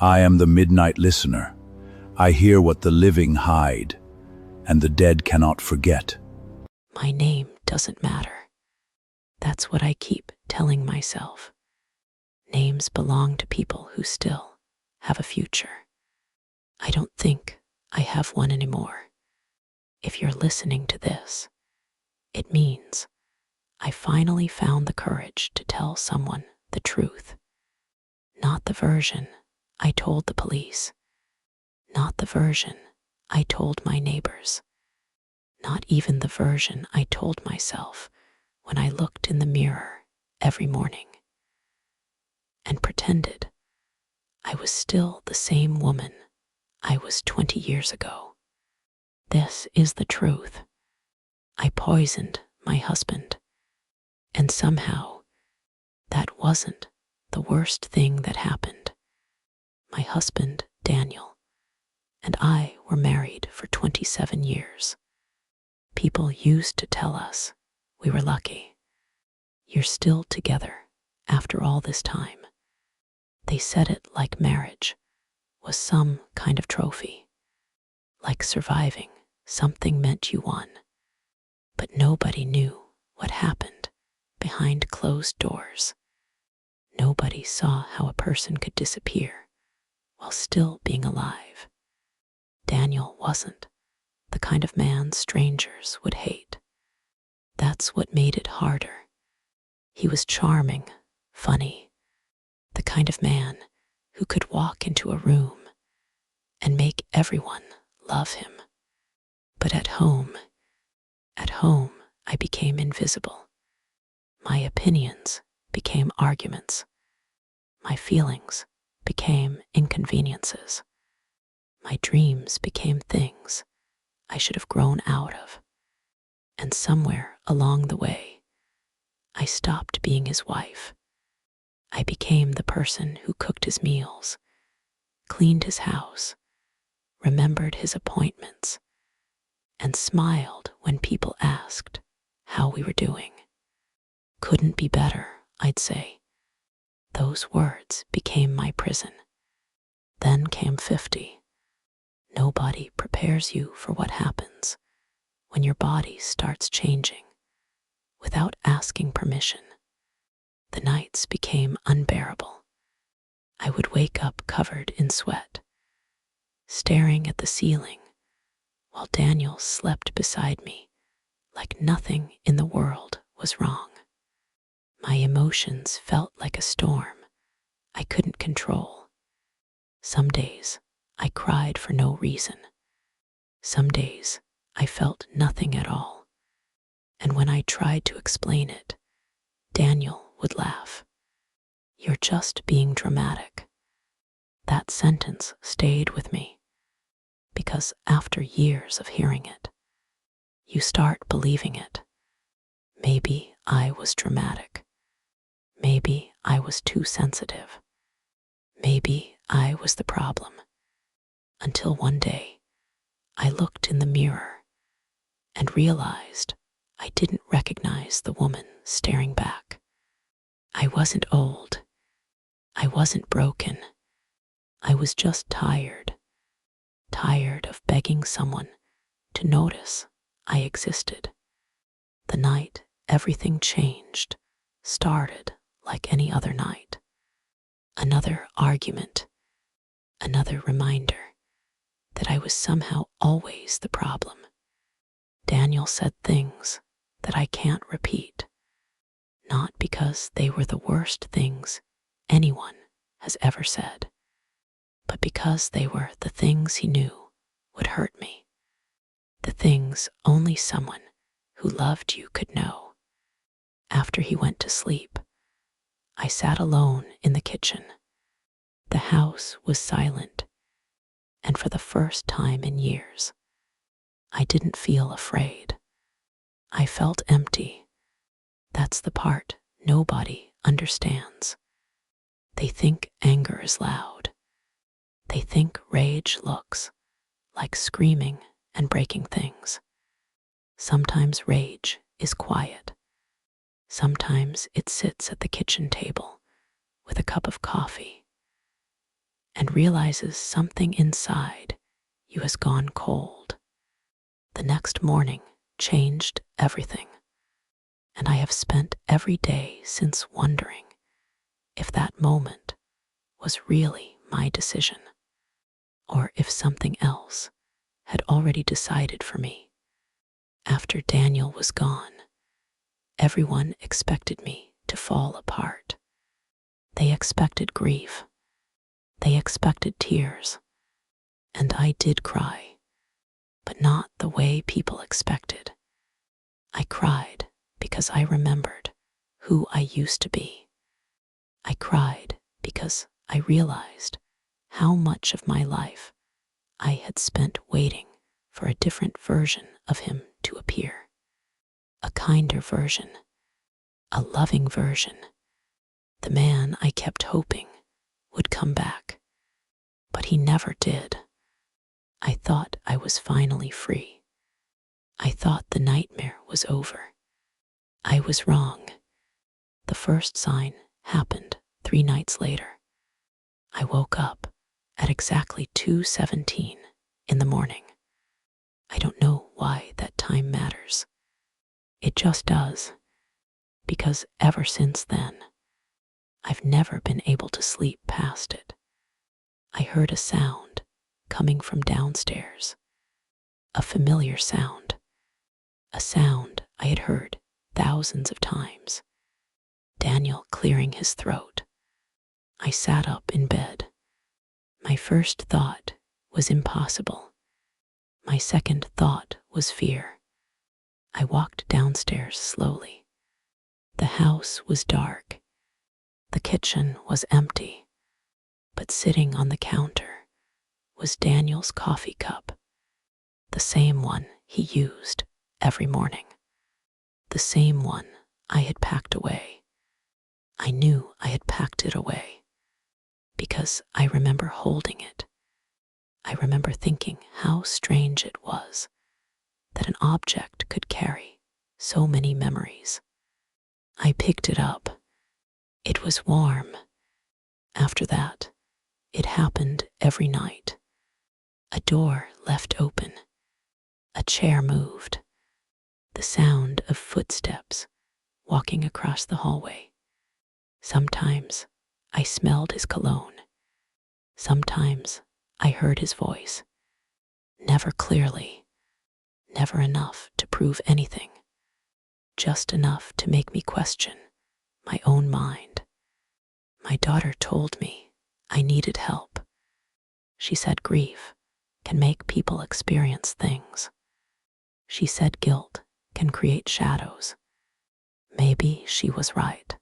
I am the midnight listener. I hear what the living hide, and the dead cannot forget. My name doesn't matter. That's what I keep telling myself. Names belong to people who still have a future. I don't think I have one anymore. If you're listening to this, it means I finally found the courage to tell someone the truth. Not the version I told the police. Not the version I told my neighbors. Not even the version I told myself when I looked in the mirror every morning and pretended I was still the same woman I was 20 years ago. This is the truth. I poisoned my husband, and somehow that wasn't the worst thing that happened. My husband, Daniel, and I were married for 27 years. People used to tell us we were lucky. You're still together after all this time. They said it like marriage was some kind of trophy, like surviving something meant you won. But nobody knew what happened behind closed doors. Nobody saw how a person could disappear while still being alive. Daniel wasn't the kind of man strangers would hate. That's what made it harder. He was charming, funny, the kind of man who could walk into a room and make everyone love him. But at home, I became invisible. My opinions became arguments. My feelings became inconveniences. My dreams became things I should have grown out of. And somewhere along the way, I stopped being his wife. I became the person who cooked his meals, cleaned his house, remembered his appointments, and smiled when people asked how we were doing. Couldn't be better, I'd say. Those words became my prison. Then came 50. Nobody prepares you for what happens when your body starts changing without asking permission. The nights became unbearable. I would wake up covered in sweat, staring at the ceiling while Daniel slept beside me like nothing in the world was wrong. My emotions felt like a storm I couldn't control. Some days I cried for no reason. Some days I felt nothing at all. And when I tried to explain it, Daniel would laugh. You're just being dramatic. That sentence stayed with me because after years of hearing it, you start believing it. Maybe I was dramatic. Maybe I was too sensitive. Maybe I was the problem. Until one day, I looked in the mirror and realized I didn't recognize the woman staring back. I wasn't old. I wasn't broken. I was just tired. Tired of begging someone to notice I existed. The night everything changed started like any other night. Another argument, another reminder that I was somehow always the problem. Daniel said things that I can't repeat, not because they were the worst things anyone has ever said, but because they were the things he knew would hurt me, the things only someone who loved you could know. After he went to sleep, I sat alone in the kitchen. The house was silent, and for the first time in years, I didn't feel afraid. I felt empty. That's the part nobody understands. They think anger is loud. They think rage looks like screaming and breaking things. Sometimes rage is quiet. Sometimes it sits at the kitchen table with a cup of coffee and realizes something inside you has gone cold. The next morning changed everything, and I have spent every day since wondering if that moment was really my decision, or if something else had already decided for me. After Daniel was gone, everyone expected me to fall apart. They expected grief. They expected tears. And I did cry, but not the way people expected. I cried because I remembered who I used to be. I cried because I realized how much of my life I had spent waiting for a different version of him to appear. A kinder version, a loving version, the man I kept hoping would come back. But he never did. I thought I was finally free. I thought the nightmare was over. I was wrong. The first sign happened 3 nights later. I woke up at exactly 2:17 in the morning. I don't know why that time matters. It just does, because ever since then, I've never been able to sleep past it. I heard a sound coming from downstairs, a familiar sound, a sound I had heard thousands of times. Daniel clearing his throat. I sat up in bed. My first thought was impossible. My second thought was fear. I walked downstairs slowly. The house was dark. The kitchen was empty. But sitting on the counter was Daniel's coffee cup, the same one he used every morning, the same one I had packed away. I knew I had packed it away because I remember holding it. I remember thinking how strange it was that an object could carry so many memories. I picked it up. It was warm. After that, it happened every night. A door left open. A chair moved. The sound of footsteps walking across the hallway. Sometimes I smelled his cologne. Sometimes I heard his voice. Never clearly, never enough to prove anything, just enough to make me question my own mind. My daughter told me I needed help. She said grief can make people experience things. She said guilt can create shadows. Maybe she was right.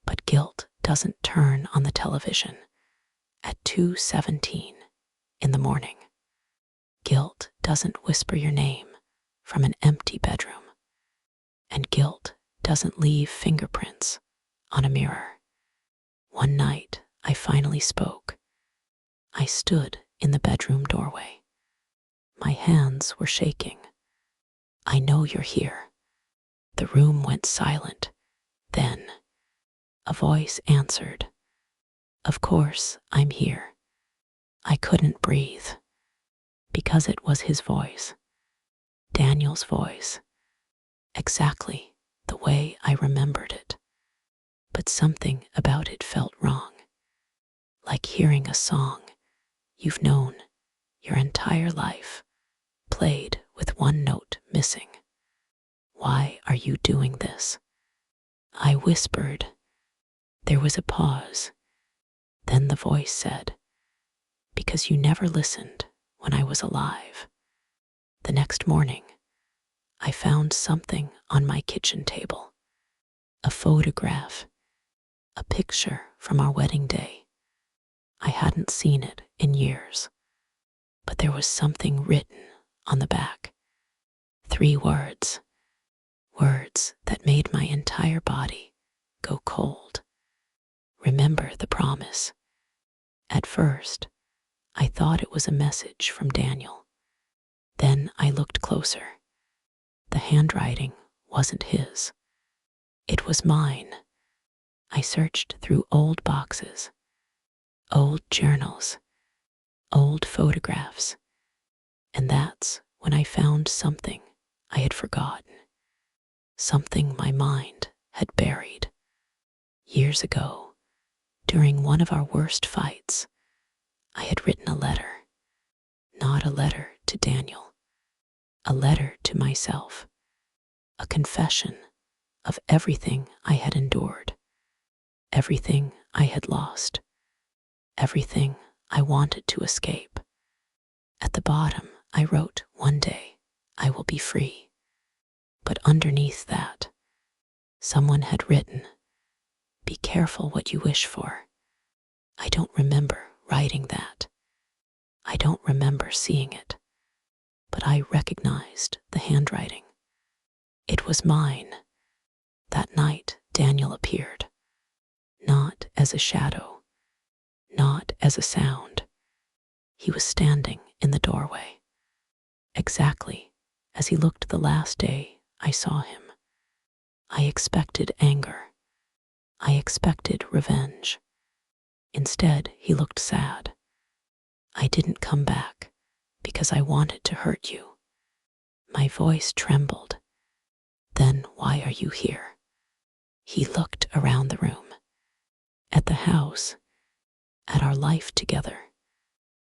But guilt doesn't turn on the television at 2:17 in the morning. Guilt doesn't whisper your name from an empty bedroom. And guilt doesn't leave fingerprints on a mirror. One night, I finally spoke. I stood in the bedroom doorway. My hands were shaking. I know you're here. The room went silent. Then, a voice answered. Of course, I'm here. I couldn't breathe, because it was his voice, Daniel's voice, exactly the way I remembered it. But something about it felt wrong, like hearing a song you've known your entire life, played with one note missing. Why are you doing this? I whispered. There was a pause. Then the voice said, because you never listened when I was alive. The next morning, I found something on my kitchen table, a photograph, a picture from our wedding day. I hadn't seen it in years, but there was something written on the back. 3 words, words that made my entire body go cold. Remember the promise. At first, I thought it was a message from Daniel. Then I looked closer. The handwriting wasn't his. It was mine. I searched through old boxes. old journals, old photographs, and that's when I found something I had forgotten, something my mind had buried. Years ago, during one of our worst fights, I had written a letter, not a letter to Daniel, a letter to myself, a confession of everything I had endured, everything I had lost, everything I wanted to escape. At the bottom, I wrote, "One day, I will be free." But underneath that, someone had written, "Be careful what you wish for." I don't remember writing that. I don't remember seeing it, but I recognized the handwriting. It was mine. That night, Daniel appeared, not as a shadow, not as a sound. He was standing in the doorway, exactly as he looked the last day I saw him. I expected anger. I expected revenge. Instead, he looked sad. "I didn't come back because I wanted to hurt you." My voice trembled. "Then why are you here?" He looked around the room, at the house, at our life together,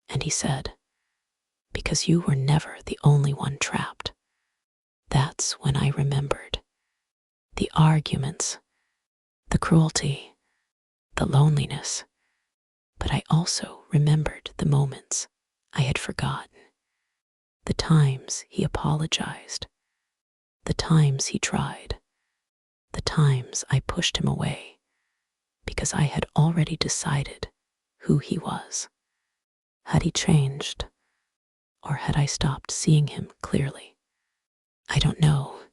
and he said, "Because you were never the only one trapped." That's when I remembered the arguments, the cruelty, the loneliness, but I also remembered the moments I had forgotten, the times he apologized, the times he tried, the times I pushed him away because I had already decided who he was. Had he changed, or had I stopped seeing him clearly? I don't know.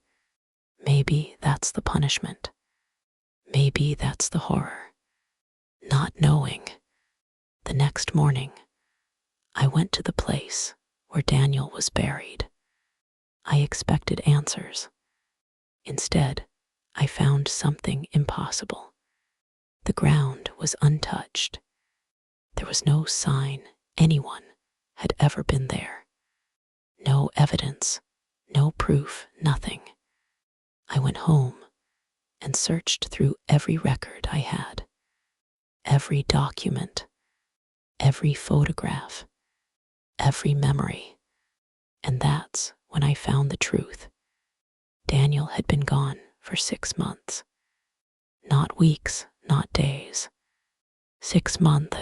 Maybe that's the punishment. Maybe that's the horror. Not knowing. The next morning, I went to the place where Daniel was buried. I expected answers. Instead, I found something impossible. The ground was untouched. There was no sign anyone had ever been there. No evidence, no proof, nothing. I went home and searched through every record I had, every document, every photograph, every memory. And that's when I found the truth. Daniel had been gone for 6 months. Not weeks, not days. 6 months.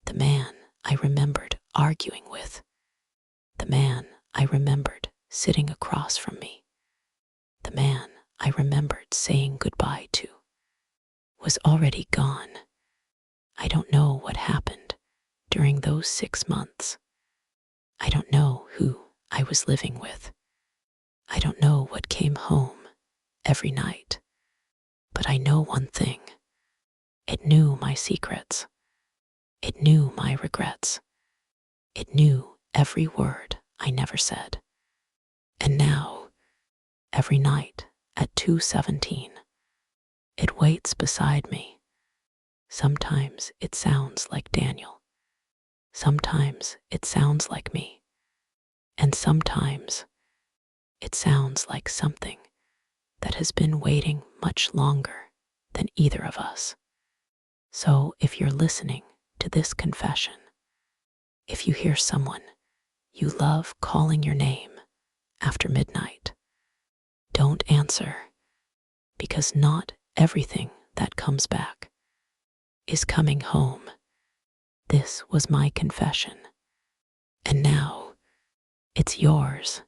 The man I remembered arguing with, the man I remembered sitting across from me, the man I remembered saying goodbye to, was already gone. I don't know what happened during those 6 months. I don't know who I was living with. I don't know what came home every night. But I know one thing. It knew my secrets. It knew my regrets. It knew every word I never said. And now, every night at 2:17, it waits beside me. Sometimes it sounds like Daniel. Sometimes it sounds like me. And sometimes it sounds like something that has been waiting much longer than either of us. So if you're listening to this confession, if you hear someone you love calling your name after midnight, don't answer, because not everything that comes back is coming home. This was my confession, and now it's yours.